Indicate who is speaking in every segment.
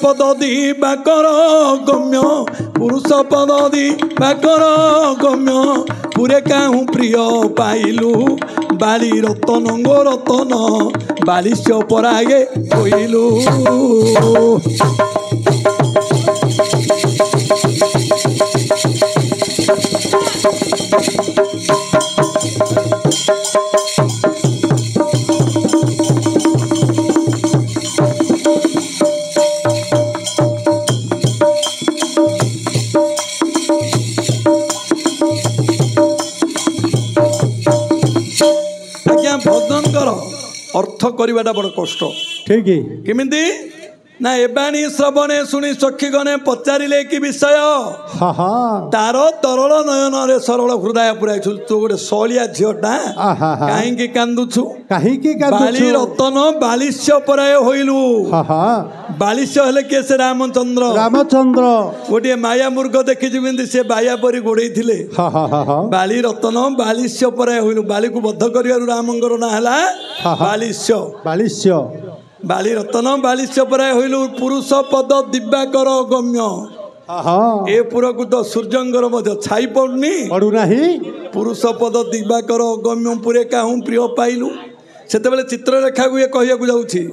Speaker 1: ପଦ ଦିବାକର ଗମ୍ୟ ପୁରୁଷ ପଦ ଦିବାକର ଗମ୍ୟ ପୁରେ କାହୁଁ ପ୍ରିୟ ପାଇଲୁ ବାଳି ରତନ ଗୋ ରତନ ବାଳିଶ୍ୟ ପରାଗେ କହିଲୁ। अर्थ करवाटा बड़ कष्ट
Speaker 2: ठीक
Speaker 1: केमिति ना एबाणी श्रवणे शुणी सखीगणे पचारे कि विषय तार तरल नयन रे सरल हृदय पुराई तू गोटे सलिया झीटा कहीं कांदुछु बाली रतन बालिश्य पराय होइलु बालिश्य हेले के से रामचंद्र गोटे माया मूर्ख देखी जमी से बाया परी गोड़े थिले बाली रतन बालिश्य पराय होइलु बाली को बद्ध करियारु रामंगर ना हला बालिश्य बाली रतन बालिश्य पराय होइलु पुरुष पद दिव्याकर गम्य ए पुर को तो सूर्यंगर मध्य छाई पड़ुना पुरुष पद दिव्याकर गम्य पुरे काहू प्रिय पाइलु सेते बेले चित्ररेखा को ये कहिया को जाउछि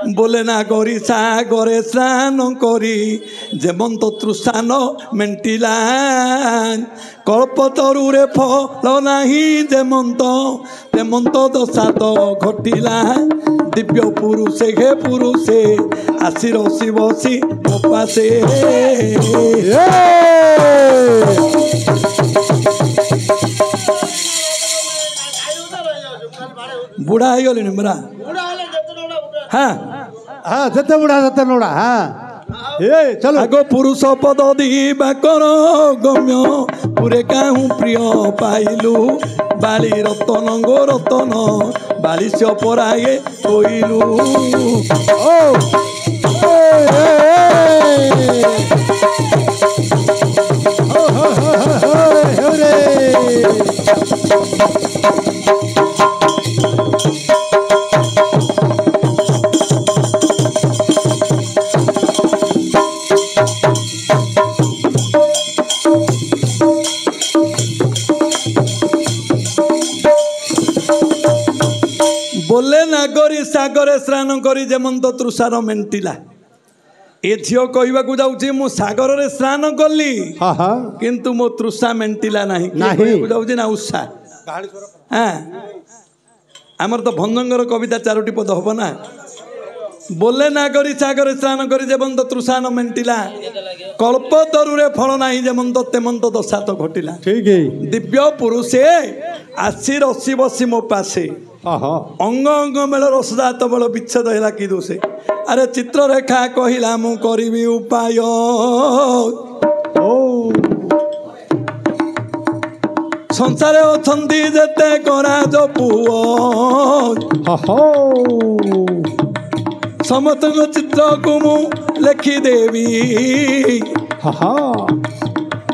Speaker 1: बोले ना गरी सागरे स्नान करी जेमंत तृषान मेंटिला कल्पतरुरे फल नाही जेमंत तेमंत दशा तो घटिला दिव्य पुरुषे हे पुरुषे आशी रसी बसी उपासे बुढ़ा हो गली मेरा हाँ
Speaker 2: हाँ जते बुढ़ा जते लोड़ा हाँ ए चलो
Speaker 1: आगो पुरुष पद दिवाकर गम्य पुरे काहू प्रिय पाइलु बाली रतन गो रतन बालिश्य परागे कोइलु बोले नागरी सागरे स्नान करी जेमंत तृषार मेंटिला ए झील कहवाक जाऊँ मु सागर रे स्नान कली किंतु मो तृषा मेंटिला नहीं जाऊँ ना उत्साह हाँ आमर तो भंजंगर कविता चारोटी पद हम ना बोले नागरी सागर स्नान करी जेमंत तृषा न मेंटिला कल्पतरुरे फल नाही जेमंत तेमंत दशा तो घटिला दिव्य पुरुषे आशी रसी बसी मो पासे अंग अंग मेल रसदात बल विच्छेद है कि दोषे अरे चित्ररेखा कहला मु करी उपाय संसार अछंती जेते कराज पुओ समस्त चित्र को मु लिखी देवी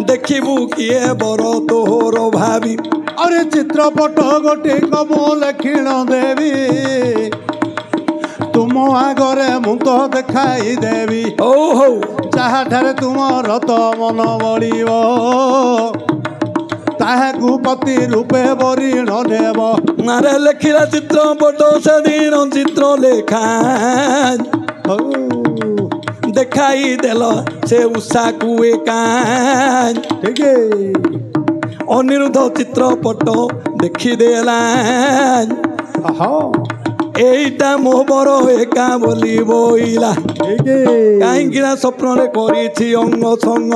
Speaker 1: देखिबू किए बर तोहर भावी
Speaker 2: अरे चित्रपट गोटे कम लेखिण देवी तुम आगरे मु तो देखाई देवी जहाँ ठारे तुमर तो मन बड़ो ताहाकू पति रूपे बरीण देव
Speaker 1: मारे लेखिला चित्रपट से दिन चित्र लेखा देखाई देल से उषा को एकान
Speaker 2: ठीक है
Speaker 1: अनिरुद्ध चित्रपट देखीदेला एटा मो बर एका बोली बोइला कहीं स्वप्न करी अंग संग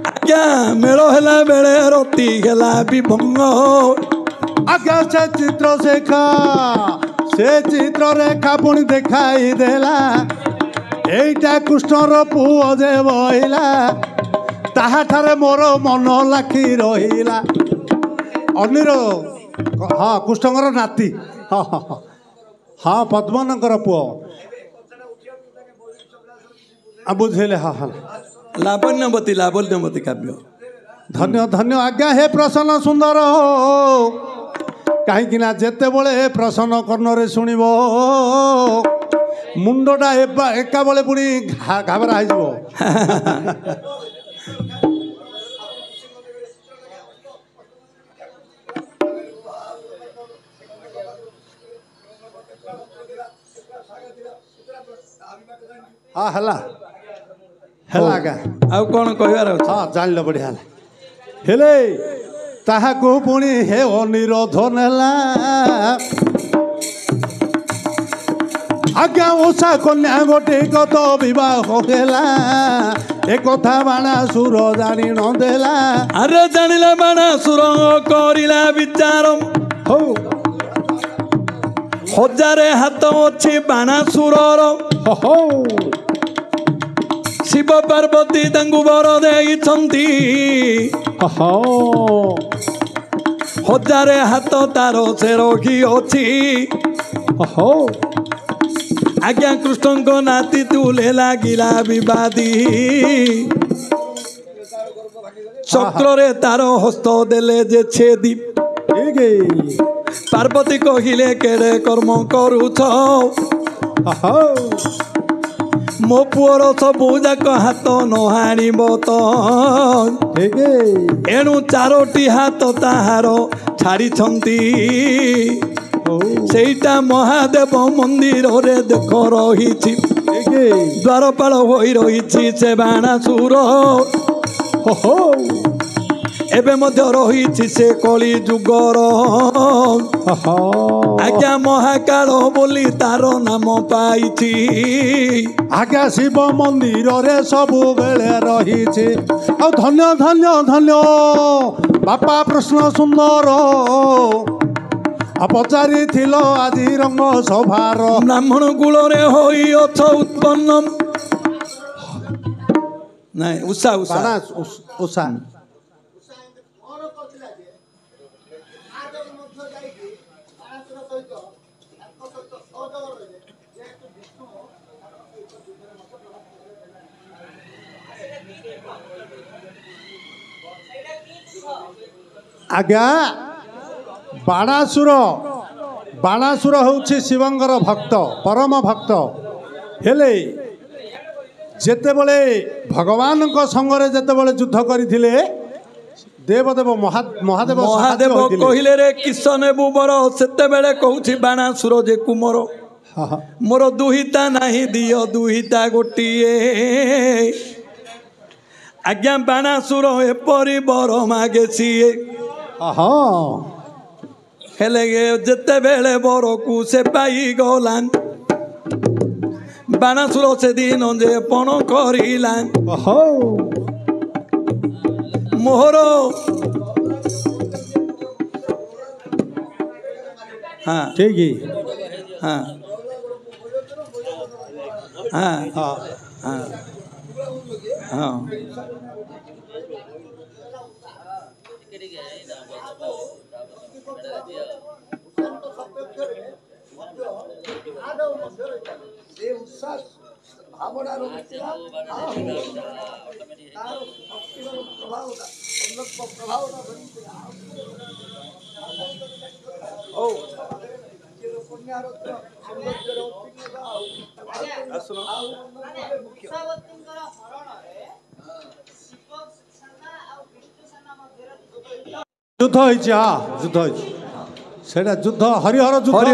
Speaker 1: आज्ञा मेल है बेले रति है विभंग
Speaker 2: आज्ञा से चित्र रेखा पुणी देखाई देला एटा कृष्णर पुओ जे बइला ताहाठारे मोर मन लाखी रहिला अनिर हाँ कृष्णकर नाती हाँ हाँ हाँ हाँ पद्मनकर पुओ बुझेले हाँ हाँ
Speaker 1: लावण्यवती काव्य
Speaker 2: धन्य धन्य आज्ञा हे प्रसन्न सुंदर हो कहीं जिते बड़े प्रसन्न कर्णरे शुणव ମୁଣ୍ଡଟା ଏକା ବେଳେ ପୁଣି ଘାବରା ହେଇଯିବ। ହଁ ହେଲା ହେଲା ଆଜ୍ଞା
Speaker 1: ଆଉ କ'ଣ କହିବାର ଅଛି?
Speaker 2: ହଁ ଜାଣିଲ ବଢ଼ିଆ ହେଲା। ହେଲେ ତାହାକୁ ପୁଣି ହେ ଅନିରୋଧ ନେଲା ଆଜ୍ଞା ଉଷା କନ୍ୟା ଗୋଟେ କତ ବିବାହ ହେଲା ଏ କଥା ବାଣାସୁର ଜାଣି ନ ଦେଲା।
Speaker 1: ଆରେ ଜାଣିଲା ବାଣାସୁର କରିଲା ବିଚାର ହଉ ହଜାରେ ହାତ ଅଛି ବାଣାସୁରର ଶିବ ପାର୍ବତୀ ତାଙ୍କୁ ବର ଦେଇଛନ୍ତି ହଜାରେ ହାତ ତାର ସେ ରଖିଅଛି। ଆଜ୍ଞା କୃଷ୍ଣଙ୍କ ନାତି ତୁଲେ ଲାଗିଲା ବିବାଦୀ ଚକ୍ରରେ ତାର ହସ୍ତ ଦେଲେ ଯେ ଛେଦି ପାର୍ବତୀ କହିଲେ କେଡ଼େ କର୍ମ କରୁଛ ମୋ ପୁଅର ସବୁ ଯାକ ହାତ ନ ହାଣିବ ତ ଏଣୁ ଚାରୋଟି ହାତ ତାହାର ଛାଡ଼ିଛନ୍ତି ସେଇଟା ମହାଦେବ ମନ୍ଦିରରେ ଦେଖ ରହିଛି ଦ୍ୱାରପାଳ ହୋଇ ରହିଛି ସେ ବାଣାସୁର ଏବେ ମଧ୍ୟ ରହିଛି ସେ କଳି ଯୁଗର ଆଜ୍ଞା ମହାକାଳ ବୋଲି ତାର ନାମ ପାଇଛି
Speaker 2: ଆଜ୍ଞା ଶିବ ମନ୍ଦିରରେ ସବୁବେଳେ ରହିଛି। ଆଉ ଧନ୍ୟ ଧନ୍ୟ ଧନ୍ୟ ବାପା ପ୍ରଶ୍ନ ସୁନ୍ଦର ପଚାରିଥିଲ ଆଜି ରଙ୍ଗ ସଭାର
Speaker 1: ବ୍ରାହ୍ମଣ କୂଳରେ ହୋଇଅଛ ଉତ୍ପନ୍ନ ନାଇଁ ଉଷା ଉଷା
Speaker 2: ଉଷା ଆଜ୍ଞା ବାଣାସୁର ହେଉଛି ଶିବଙ୍କର ଭକ୍ତ ପରମ ଭକ୍ତ ହେଲେ ଯେତେବେଳେ ଭଗବାନଙ୍କ ସଙ୍ଗରେ ଯେତେବେଳେ ଯୁଦ୍ଧ କରିଥିଲେ ଦେବଦେବ ମହାଦେବ
Speaker 1: କହିଲେ ରେ କିସ ନେବୁ ବର ସେତେବେଳେ କହୁଛି ବାଣାସୁର ଯେ କୁମର ମୋର ଦୁହିତା ନାହିଁ ଦିଅ ଦୁହିତା ଗୋଟିଏ ଆଜ୍ଞା ବାଣାସୁର ଏପରି ବର ମାଗେ ସିଏ ହେଲେ ଯେତେବେଳେ ବରକୁ ସେ ପାଇଗଲା ବାଣାସୁର ସେଦିନ ଯେ ପଣ କରିଲା ମୋହର ହଁ
Speaker 2: ଠିକ
Speaker 1: ହଁ ହଁ ହଁ ହଁ
Speaker 2: ଯୁଦ୍ଧ ହେଇଛି ଯୁଦ୍ଧ ହେଇଛି ସେଇଟା ଯୁଦ୍ଧ ହରିହର ଯୁଦ୍ଧ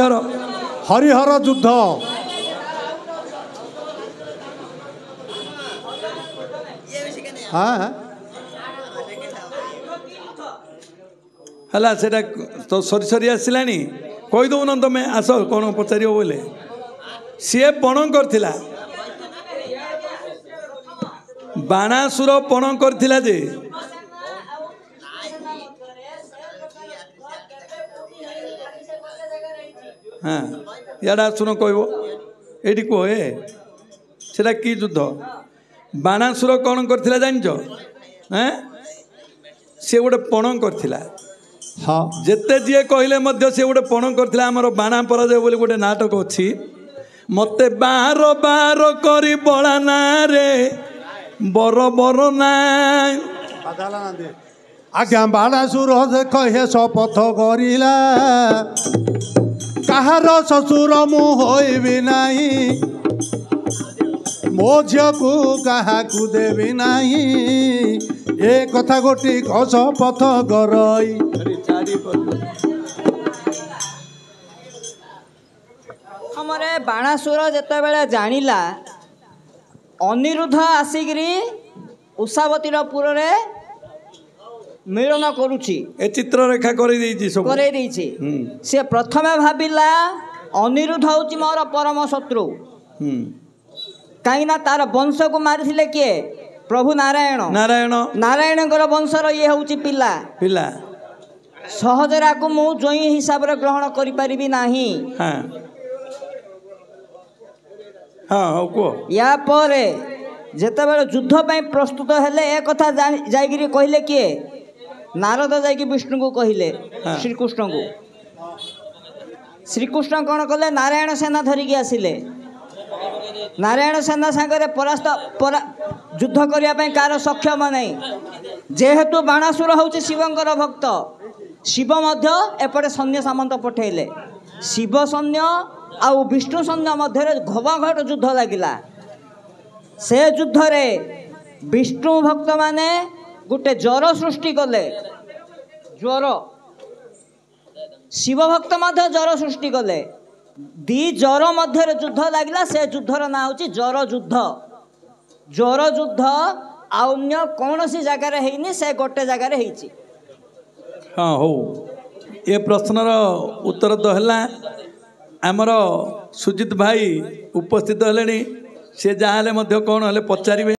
Speaker 2: ହରିହର ଯୁଦ୍ଧ
Speaker 1: ହେଲା ସେଟା ତ ସରି ସରି ଆସିଲାଣି କହିଦେଉନ ତମେ ଆସ କ'ଣ ପଚାରିବ ବୋଲେ ସିଏ ପଣ କରିଥିଲା ବାଣାସୁର ପଣ କରିଥିଲା ଯେ ହଁ ଇଆଡ଼େ ଆସୁନ କହିବ ଏଇଠି କୁହ ସେଟା କି ଯୁଦ୍ଧ ବାଣାସୁର କ'ଣ କରିଥିଲା ଜାଣିଛ ସେ ଗୋଟେ ପଣ କରିଥିଲା ଯେତେ ଯିଏ କହିଲେ ମଧ୍ୟ ସେ ଗୋଟେ ପଣ କରିଥିଲା ଆମର ବାଣା ପରାଜୟ ବୋଲି ଗୋଟେ ନାଟକ ଅଛି ମତେ ବାର ବାର କରି ବଳା ନା ରେ ବର ବର ନା
Speaker 2: ଆଜ୍ଞା ବାଣାସୁର ଦେଖ ହେ ଶପଥ କରିଲା କାହାର ଶ୍ୱଶୁର ମୁଁ ହୋଇବି ନାହିଁ ମୋ ଝିଅକୁ କାହାକୁ ଦେବି ନାହିଁ ଏ କଥା ଗୋଟି କଷ ପଥ ଗରଇ।
Speaker 3: ଆମର ବାଣାସୁର ଯେତେବେଳେ ଜାଣିଲା ଅନିରୁଦ୍ଧ ଆସିକିରି ଉଷାବତୀର ପୁରରେ ମିଳନ କରୁଛି
Speaker 1: ଏ ଚିତ୍ରରେଖା କରିଦେଇଛି
Speaker 3: ସେ ପ୍ରଥମେ ଭାବିଲା ଅନିରୁଦ୍ଧ ହେଉଛି ମୋର ପରମ ଶତ୍ରୁ କାହିଁକିନା ତାର ବଂଶକୁ ମାରିଥିଲେ କିଏ ପ୍ରଭୁ ନାରାୟଣଙ୍କର ବଂଶର ଇଏ ହେଉଛି ପିଲା ସହଜରେ ଆକୁ ମୁଁ ଜୟୀ ହିସାବରେ ଗ୍ରହଣ କରିପାରିବି ନାହିଁ। ୟା ପରେ ଯେତେବେଳେ ଯୁଦ୍ଧ ପାଇଁ ପ୍ରସ୍ତୁତ ହେଲେ ଏ କଥା ଯାଇକିରି କହିଲେ କିଏ ନାରଦ ଯାଇକି ବିଷ୍ଣୁଙ୍କୁ କହିଲେ ଶ୍ରୀକୃଷ୍ଣଙ୍କୁ। ଶ୍ରୀକୃଷ୍ଣ କ'ଣ କଲେ ନାରାୟଣ ସେନା ଧରିକି ଆସିଲେ। ନାରାୟଣ ସେନା ସାଙ୍ଗରେ ଯୁଦ୍ଧ କରିବା ପାଇଁ କାହାର ସକ୍ଷମ ନାହିଁ ଯେହେତୁ ବାଣାସୁର ହେଉଛି ଶିବଙ୍କର ଭକ୍ତ ଶିବ ମଧ୍ୟ ଏପଟେ ସୈନ୍ୟ ସାମନ୍ତ ପଠେଇଲେ ଶିବ ସୈନ୍ୟ ଆଉ ବିଷ୍ଣୁ ସୈନ୍ୟ ମଧ୍ୟରେ ଘମାଘୋଟ ଯୁଦ୍ଧ ଲାଗିଲା। ସେ ଯୁଦ୍ଧରେ ବିଷ୍ଣୁ ଭକ୍ତମାନେ ଗୋଟେ ଜ୍ୱର ସୃଷ୍ଟି କଲେ ଜ୍ୱର ଶିବ ଭକ୍ତ ମଧ୍ୟ ଜ୍ୱର ସୃଷ୍ଟି କଲେ ଦି ଜ୍ୱର ମଧ୍ୟରେ ଯୁଦ୍ଧ ଲାଗିଲା। ସେ ଯୁଦ୍ଧର ନାଁ ହେଉଛି ଜ୍ୱର ଯୁଦ୍ଧ ଆଉ ଅନ୍ୟ କୌଣସି ଜାଗାରେ ହେଇନି ସେ ଗୋଟେ ଜାଗାରେ ହେଇଛି।
Speaker 1: ହଁ ହଉ ଏ ପ୍ରଶ୍ନର ଉତ୍ତର ତ ହେଲା ଆମର ସୁଜିତ ଭାଇ ଉପସ୍ଥିତ ହେଲେଣି ସେ ଯାହା ହେଲେ ମଧ୍ୟ କ'ଣ ହେଲେ ପଚାରିବେ।